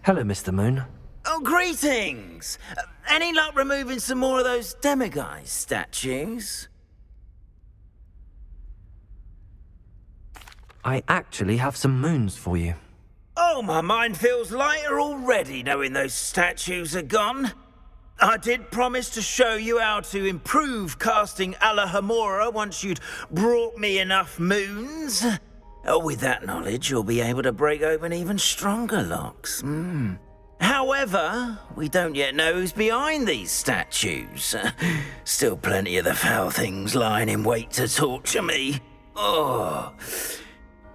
Hello, Mr. Moon. Oh, greetings! Any luck removing some more of those demiguise statues? I actually have some moons for you. Oh, my mind feels lighter already knowing those statues are gone. I did promise to show you how to improve casting Alohomora once you'd brought me enough moons. With that knowledge, you'll be able to break open even stronger locks. However, we don't yet know who's behind these statues. Still plenty of the foul things lying in wait to torture me. Oh.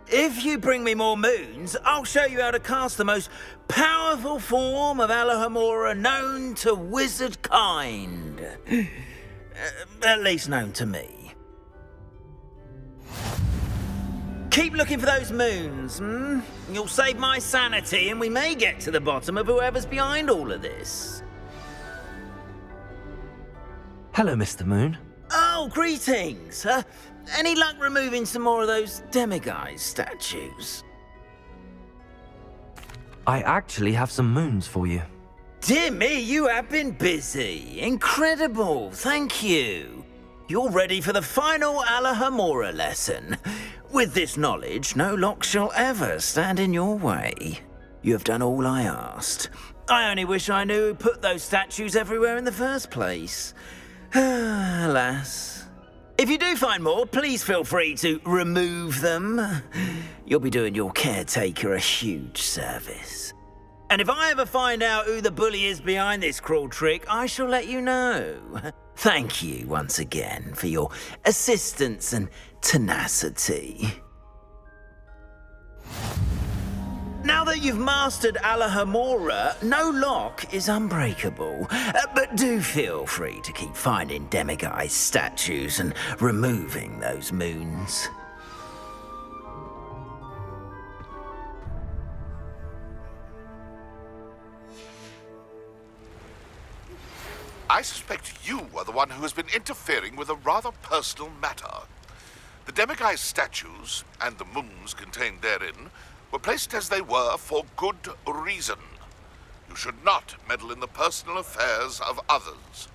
If you bring me more moons, I'll show you how to cast the most powerful form of Alohomora known to wizard kind. At least known to me. Keep looking for those moons, You'll save my sanity and we may get to the bottom of whoever's behind all of this. Hello, Mr. Moon. Oh, greetings. Any luck removing some more of those demiguise statues? I actually have some moons for you. Dear me, you have been busy. Incredible, thank you. You're ready for the final Alohomora lesson. With this knowledge, no lock shall ever stand in your way. You have done all I asked. I only wish I knew who put those statues everywhere in the first place. Alas. If you do find more, please feel free to remove them. You'll be doing your caretaker a huge service. And if I ever find out who the bully is behind this cruel trick, I shall let you know. Thank you once again for your assistance and tenacity. Now that you've mastered Alohomora, no lock is unbreakable. But do feel free to keep finding demiguise statues and removing those moons. I suspect you are the one who has been interfering with a rather personal matter. The demiguise statues, and the moons contained therein, were placed as they were for good reason. You should not meddle in the personal affairs of others.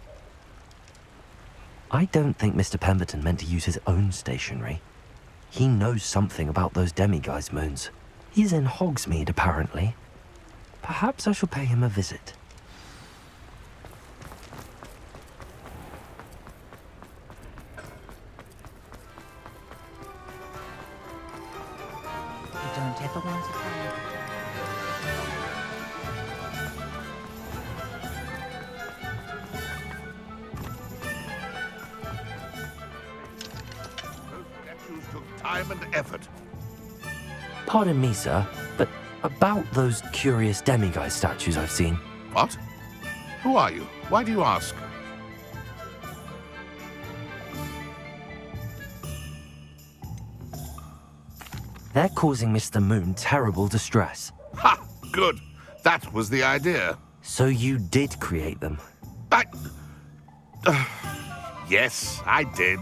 I don't think Mr. Pemberton meant to use his own stationery. He knows something about those demiguise moons. He's in Hogsmeade, apparently. Perhaps I shall pay him a visit. Don't ever want to play. Those statues took time and effort. Pardon me, sir, but about those curious demiguise statues I've seen. What? Who are you? Why do you ask? They're causing Mr. Moon terrible distress. Ha! Good. That was the idea. So you did create them? Yes, I did.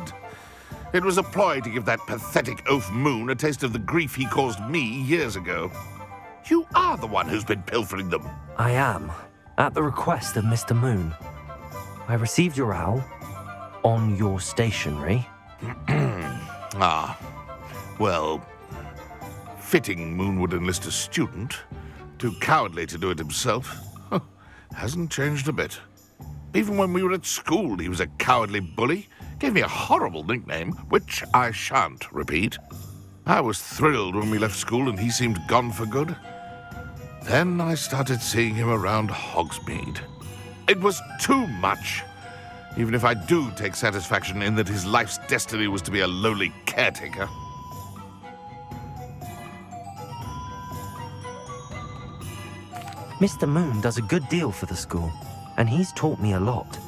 It was a ploy to give that pathetic oaf Moon a taste of the grief he caused me years ago. You are the one who's been pilfering them. I am, at the request of Mr. Moon. I received your owl on your stationery. Well, fitting Moon would enlist a student. Too cowardly to do it himself. Hasn't changed a bit. Even when we were at school, he was a cowardly bully. Gave me a horrible nickname, which I shan't repeat. I was thrilled when we left school and he seemed gone for good. Then I started seeing him around Hogsmeade. It was too much. Even if I do take satisfaction in that his life's destiny was to be a lowly caretaker. Mr. Moon does a good deal for the school, and he's taught me a lot.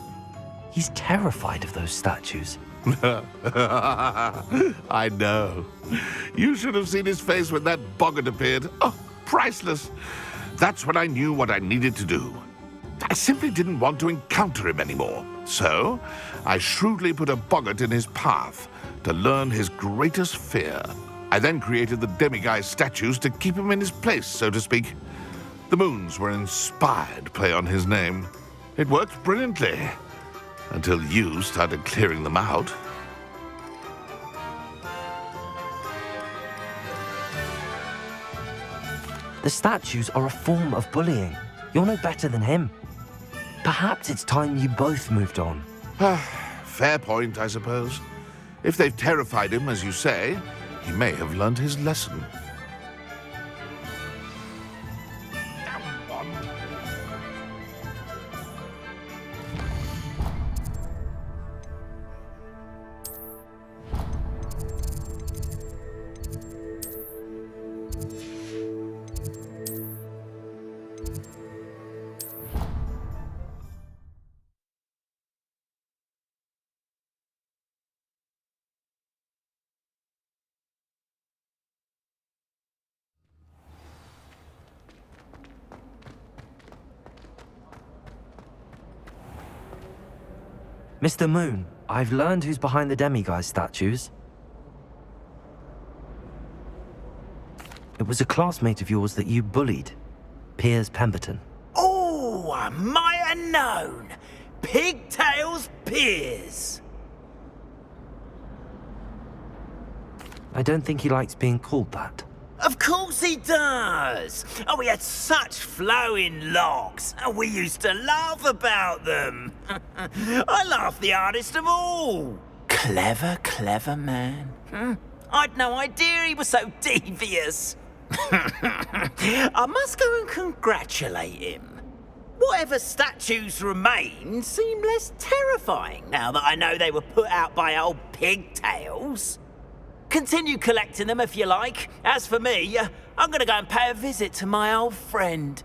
He's terrified of those statues. I know. You should have seen his face when that boggart appeared. Oh, priceless. That's when I knew what I needed to do. I simply didn't want to encounter him anymore. So, I shrewdly put a boggart in his path to learn his greatest fear. I then created the demiguise statues to keep him in his place, so to speak. The moons were an inspired play on his name. It worked brilliantly, until you started clearing them out. The statues are a form of bullying. You're no better than him. Perhaps it's time you both moved on. Fair point, I suppose. If they've terrified him, as you say, he may have learned his lesson. Mr. Moon, I've learned who's behind the demiguise statues. It was a classmate of yours that you bullied, Piers Pemberton. Oh, I might have known. Pigtails Piers. I don't think he likes being called that. Of course he does. Oh, we had such flowing locks. And we used to laugh about them. I laughed the hardest of all. Clever, clever man. I'd no idea he was so devious. I must go and congratulate him. Whatever statues remain seem less terrifying now that I know they were put out by old pigtails. Continue collecting them if you like. As for me, I'm going to go and pay a visit to my old friend.